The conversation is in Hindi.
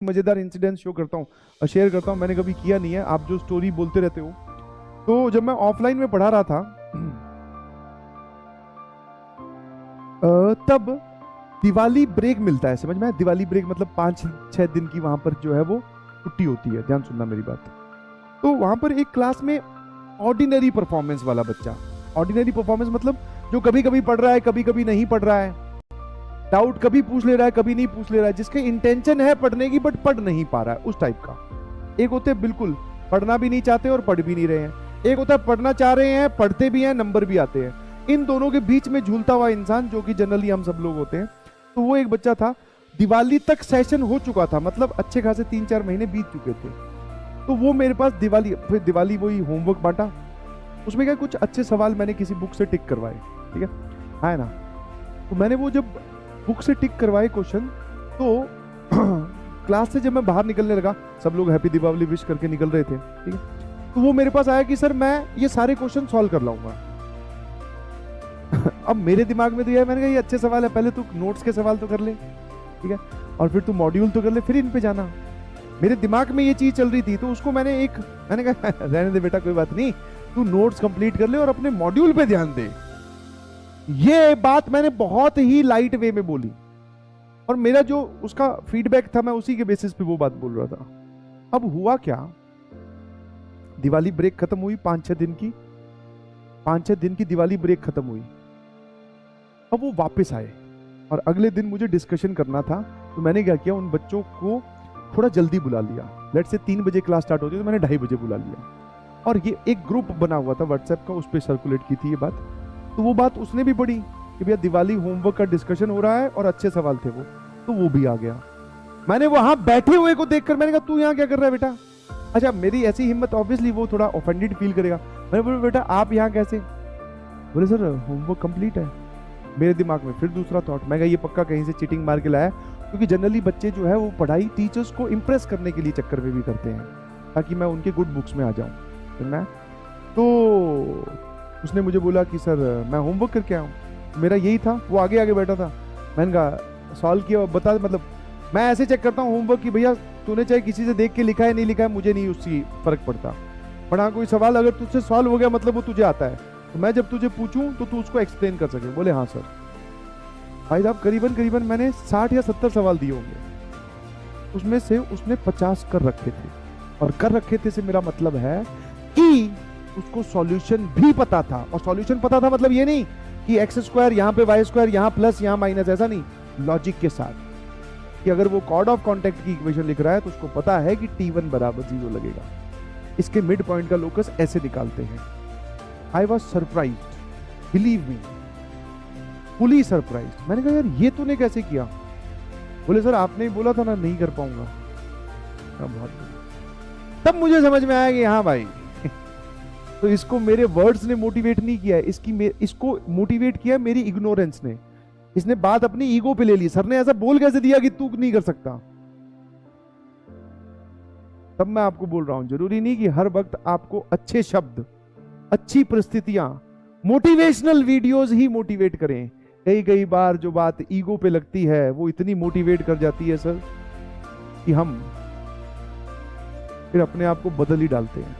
मजेदार इंसिडेंट शो करता हूँ, शेयर करता हूँ। मैंने कभी किया नहीं है, आप जो स्टोरी बोलते रहते हो। तो जब मैं ऑफलाइन में पढ़ा रहा था तब दिवाली ब्रेक मिलता है, समझ में? दिवाली ब्रेक मतलब 5-6 दिन की वहां पर जो है वो छुट्टी होती है। ध्यान सुनना मेरी बात। तो वहां पर एक क्लास में ऑर्डिनरी परफॉर्मेंस वाला बच्चा, ऑर्डिनरी परफॉर्मेंस मतलब जो कभी कभी पढ़ रहा है, कभी कभी नहीं पढ़ रहा है, डाउट कभी पूछ ले रहा है, कभी नहीं पूछ ले रहा है, जिसके इंटेंशन है पढ़ने की बट पढ़ नहीं पा रहा है, उस टाइप का। एक होते बिल्कुल पढ़ना भी नहीं चाहते और पढ़ भी नहीं रहे हैं, एक होता है पढ़ना चाह रहे हैं, पढ़ते भी हैं, नंबर भी आते हैं। इन दोनों के बीच में झूलता हुआ इंसान, जो कि जनरली हम सब लोग होते हैं। तो वो एक बच्चा था, दिवाली तक सेशन हो चुका था, मतलब अच्छे खासे 3-4 महीने बीत चुके थे। तो वो मेरे पास फिर दिवाली वही होमवर्क बांटा, उसमें क्या कुछ अच्छे सवाल मैंने किसी बुक से टिक करवाए, ठीक है ना। तो मैंने वो जब बुक से टिक करवाए क्वेश्चन, तो क्लास से जब मैं बाहर निकलने लगा, सब लोग हैप्पी दीपावली विश करके निकल रहे थे, ठीक है। तो वो मेरे पास आया कि सर मैं ये सारे क्वेश्चन सॉल्व कर लाऊंगा। अब मेरे दिमाग में तो ये, मैंने कहा ये अच्छे सवाल है, पहले तू नोट्स के सवाल तो कर ले, ठीक है, और फिर तू मॉड्यूल तो कर ले, फिर इन पे जाना। मेरे दिमाग में ये चीज चल रही थी, तो उसको मैंने कहा रहने दे बेटा, कोई बात नहीं, तू नोट्स कंप्लीट कर ले और अपने मॉड्यूल पे ध्यान दे। ये बात मैंने बहुत ही लाइट वे में बोली, और मेरा जो उसका फीडबैक था, मैं उसी के बेसिस पे वो बात बोल रहा था। अब हुआ क्या, दिवाली ब्रेक खत्म हुई, 5-6 दिन की दिवाली ब्रेक खत्म हुई। अब वो वापस आए और अगले दिन मुझे डिस्कशन करना था। तो मैंने क्या किया, उन बच्चों को थोड़ा जल्दी बुला लिया। लेट से 3 बजे क्लास स्टार्ट होती है, तो मैंने 2:30 बजे बुला लिया, और ये एक ग्रुप बना हुआ था व्हाट्सएप का, उस पर सर्कुलेट की थी ये बात। तो वो बात उसने भी पढ़ी कि भैया दिवाली होमवर्क का डिस्कशन हो रहा है और अच्छे सवाल थे वो, तो वो भी आ गया। मैंने वहां बैठे हुए को देखकर मैंने कहा तू यहाँ क्या कर रहा है बेटा? अच्छा, मेरी ऐसी हिम्मत, ऑब्वियसली वो थोड़ा ऑफेंडेड फील करेगा। मैंने बोला बेटा आप यहाँ कैसे? बोले सर होमवर्क कंप्लीट है। मेरे दिमाग में फिर दूसरा थॉट, मैं कहा ये पक्का कहीं से चीटिंग मार के लाया, क्योंकि जनरली बच्चे जो है वो पढ़ाई टीचर्स को इंप्रेस करने के लिए चक्कर में भी करते हैं, ताकि मैं उनके गुड बुक्स में आ जाऊं। तो उसने मुझे बोला कि सर मैं होमवर्क करके आऊँ। मेरा यही था, वो आगे आगे बैठा था। मैंने कहा सॉल्व किया, बता, मतलब मैं ऐसे चेक करता हूँ होमवर्क की, भैया तूने चाहे किसी से देख के लिखा है नहीं लिखा है, मुझे नहीं उससे फर्क पड़ता, पर हाँ कोई सवाल अगर तुझसे सॉल्व हो गया मतलब वो तुझे आता है, तो मैं जब तुझे पूछूं तो तू उसको एक्सप्लेन कर सके। बोले हाँ सर। भाई साहब करीबन मैंने 60 या 70 सवाल दिए होंगे, उसमें से उसने 50 कर रखे थे। और कर रखे थे से मेरा मतलब है कि उसको सॉल्यूशन भी पता था, और सॉल्यूशन पता था मतलब ये नहीं कि x² यहाँ पे y² यहाँ प्लस यहाँ माइनस, ऐसा नहीं, लॉजिक के साथ कि अगर वो कॉर्ड ऑफ कॉन्टेक्ट की इक्वेशन लिख रहा है तो उसको पता है कि t1 बराबर 0 लगेगा, इसके मिड पॉइंट का लोकस ऐसे निकालते हैं। I was surprised, believe me, fully surprised. मैंने कहा यार ये तूने कैसे किया? बोले सर आपने ही बोला था ना नहीं कर पाऊंगा। बहुत तब मुझे समझ में आया कि हाँ भाई तो इसको मेरे वर्ड्स ने मोटिवेट नहीं किया, इसको मोटिवेट किया मेरी इग्नोरेंस ने। इसने बात अपनी ईगो पे ले ली। सर ने ऐसा बोल कैसे दिया कि तू नहीं कर सकता? तब मैं आपको बोल रहा हूं, जरूरी नहीं कि हर वक्त आपको अच्छे शब्द, अच्छी परिस्थितियां, मोटिवेशनल वीडियोस ही मोटिवेट करें। कई बार जो बात ईगो पे लगती है वो इतनी मोटिवेट कर जाती है सर कि हम फिर अपने आप को बदल ही डालते हैं।